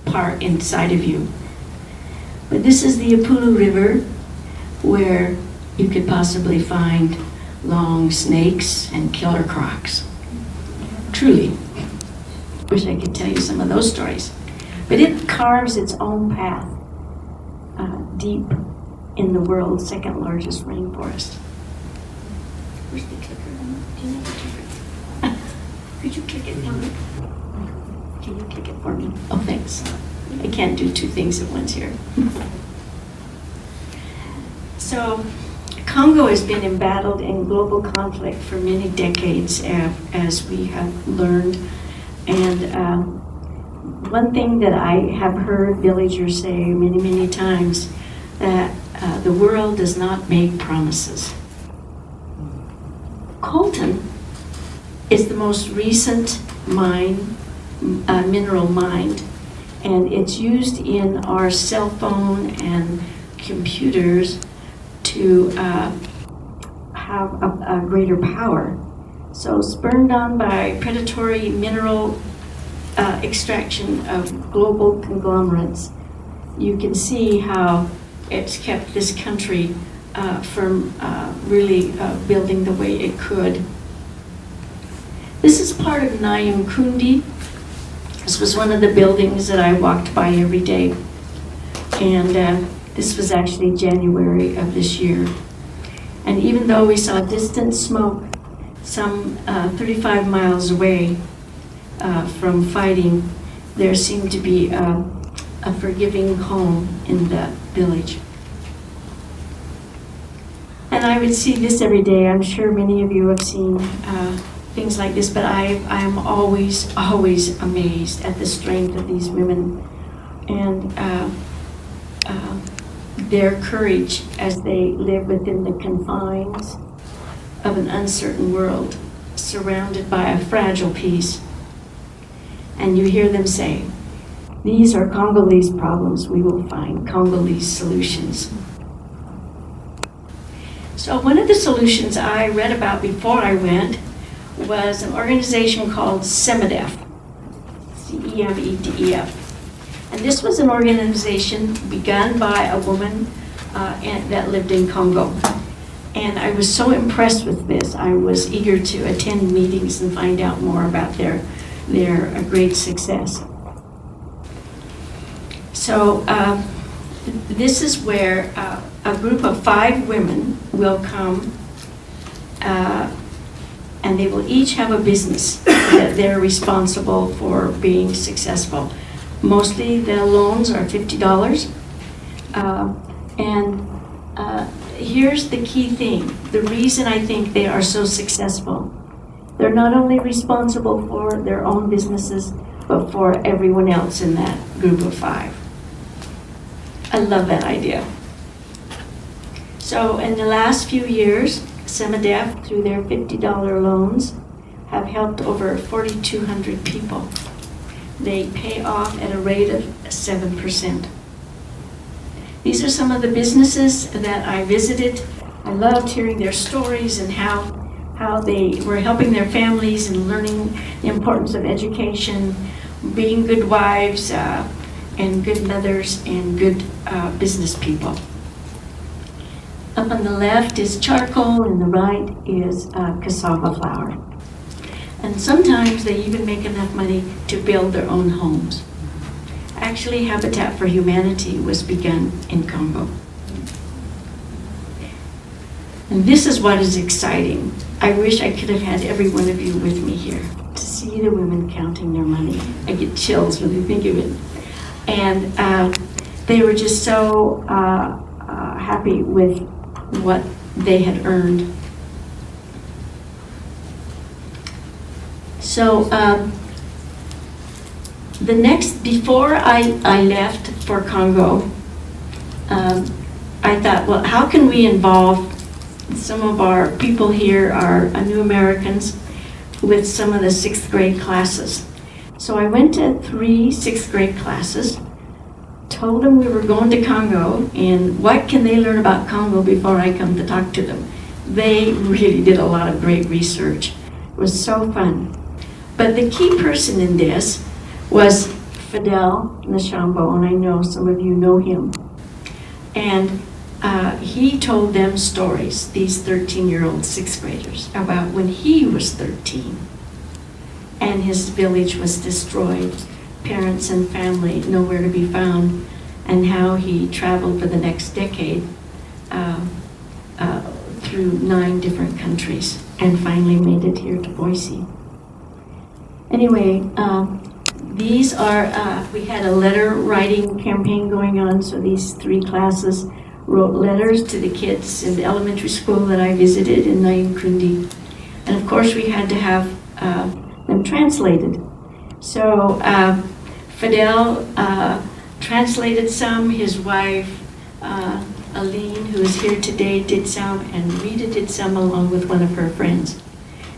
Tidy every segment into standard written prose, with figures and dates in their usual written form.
part inside of you. But this is the Apulu River, where you could possibly find long snakes and killer crocs. Truly. Wish I could tell you some of those stories. But it carves its own path deep in the world's second largest rainforest. Where's the clicker? Do you know the clicker? Could you click it for me? Can you click it for me? Oh, thanks. I can't do two things at once here. So, Congo has been embattled in global conflict for many decades, as we have learned. And one thing that I have heard villagers say many, many times, that the world does not make promises. Coltan is the most recent mineral mine, and it's used in our cell phone and computers to have a greater power. So spurred on by predatory mineral extraction of global conglomerates, you can see how it's kept this country from really building the way it could. This is part of Nayamkundi. This was one of the buildings that I walked by every day. And this was actually January of this year. And even though we saw distant smoke some 35 miles away from fighting, there seemed to be a forgiving home in that village. And I would see this every day. I'm sure many of you have seen things like this, but I am always amazed at the strength of these women and their courage as they live within the confines of an uncertain world, surrounded by a fragile peace. And you hear them say, "These are Congolese problems. We will find Congolese solutions." So one of the solutions I read about before I went was an organization called CEMEDEF, CEMEDEF. And this was an organization begun by a woman that lived in Congo. And I was so impressed with this. I was eager to attend meetings and find out more about their great success. So this is where a group of 5 women will come, and they will each have a business that they're responsible for being successful. Mostly the loans are $50. And here's the key thing. The reason I think they are so successful. They're not only responsible for their own businesses, but for everyone else in that group of 5. I love that idea. So in the last few years, CEMEDEF, through their $50 loans, have helped over 4,200 people. They pay off at a rate of 7%. These are some of the businesses that I visited. I loved hearing their stories and how they were helping their families and learning the importance of education, being good wives and good mothers and good business people. Up on the left is charcoal and the right is cassava flour. And sometimes they even make enough money to build their own homes. Actually, Habitat for Humanity was begun in Congo. And this is what is exciting. I wish I could have had every one of you with me here to see the women counting their money. I get chills when I think of it. And they were just so happy with what they had earned. So before I left for Congo, I thought, well, how can we involve some of our people here, our new Americans, with some of the 6th grade classes? So I went to 3 6th grade classes, told them we were going to Congo, and what can they learn about Congo before I come to talk to them? They really did a lot of great research. It was so fun. But the key person in this was Fidel Nashambo, and I know some of you know him. And he told them stories, these 13-year-old sixth graders, about when he was 13 and his village was destroyed, parents and family nowhere to be found, and how he traveled for the next decade through 9 different countries and finally made it here to Boise. Anyway, these are, we had a letter writing campaign going on, so these 3 classes wrote letters to the kids in the elementary school that I visited in Nayimkundi. And of course we had to have them translated. So Fidel translated some, his wife Aline, who is here today, did some, and Rita did some along with one of her friends.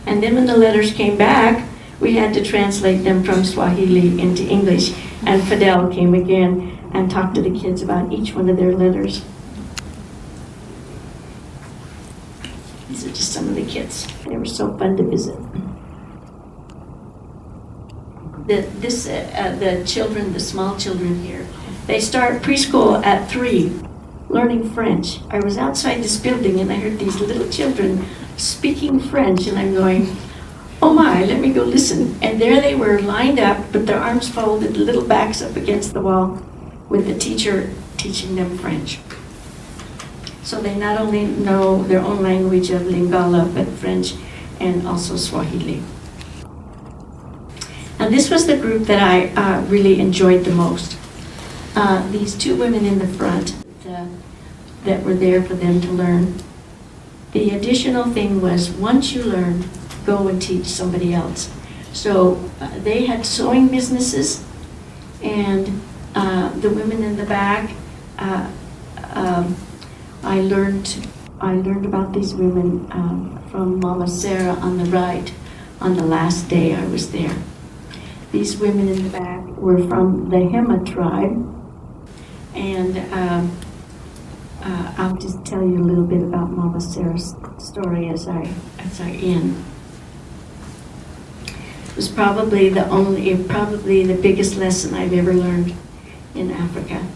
And then when the letters came back, we had to translate them from Swahili into English, and Fidel came again and talked to the kids about each one of their letters. These are just some of the kids. They were so fun to visit. The children, the small children here, they start preschool at 3, learning French. I was outside this building and I heard these little children speaking French, and I'm going, oh my, let me go listen. And there they were lined up with their arms folded, little backs up against the wall, with the teacher teaching them French. So they not only know their own language of Lingala, but French and also Swahili. And this was the group that I really enjoyed the most. These 2 women in the front that were there for them to learn. The additional thing was, once you learn, go and teach somebody else. So they had sewing businesses, and the women in the back, I learned about these women from Mama Sarah on the right on the last day I was there. These women in the back were from the Hema tribe, and I'll just tell you a little bit about Mama Sarah's story as I end. It was probably the biggest lesson I've ever learned in Africa.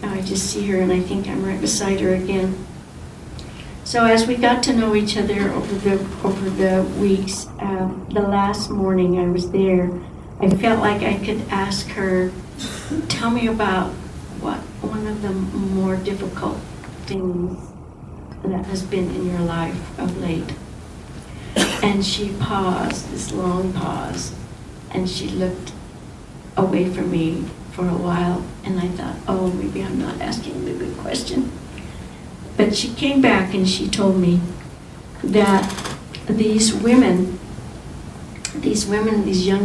I just see her and I think I'm right beside her again. So as we got to know each other over the weeks, the last morning I was there, I felt like I could ask her, tell me about what one of the more difficult things that has been in your life of late. And she paused, this long pause, and she looked away from me for a while, and I thought, oh, maybe I'm not asking the good question. But she came back and she told me that these young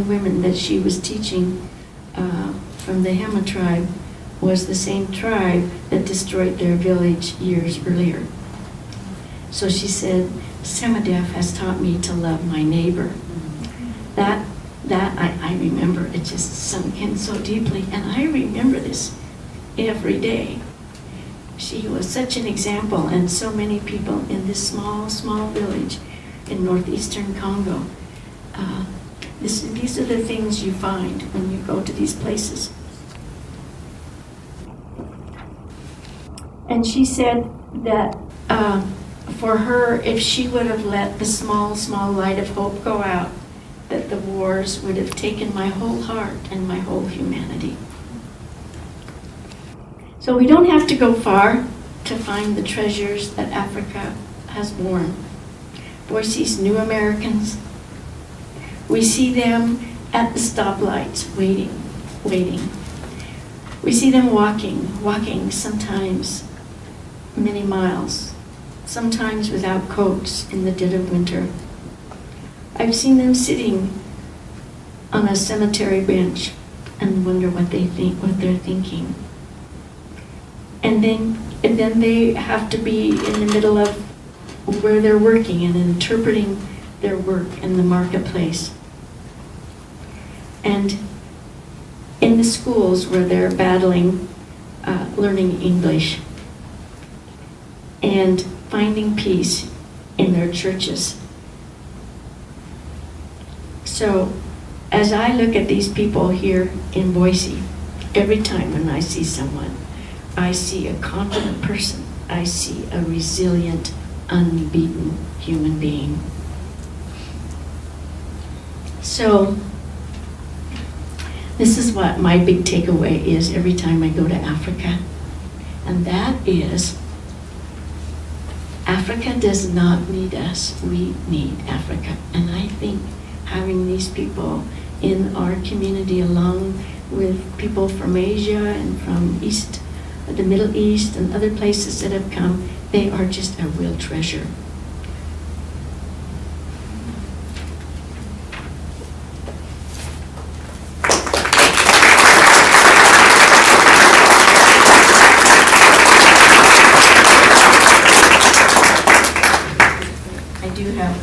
women that she was teaching from the Hema tribe was the same tribe that destroyed their village years earlier. So she said, Semadef has taught me to love my neighbor. That I remember, it just sunk in so deeply, and I remember this every day. She was such an example, and so many people in this small village in northeastern Congo. These are the things you find when you go to these places. And she said that for her, if she would have let the small light of hope go out, that the wars would have taken my whole heart and my whole humanity. So we don't have to go far to find the treasures that Africa has borne. Boise's New Americans, we see them at the stoplights waiting. We see them walking sometimes many miles, sometimes without coats in the dead of winter. I've seen them sitting on a cemetery bench and wonder what they're thinking. And then they have to be in the middle of where they're working and interpreting their work in the marketplace. And in the schools where they're battling, learning English and finding peace in their churches So as I look at these people here in Boise, every time when I see someone, I see a confident person. I see a resilient, unbeaten human being. So this is what my big takeaway is every time I go to Africa. And that is, Africa does not need us, we need Africa. And I think having these people in our community, along with people from Asia and from the Middle East and other places that have come, they are just a real treasure. I do have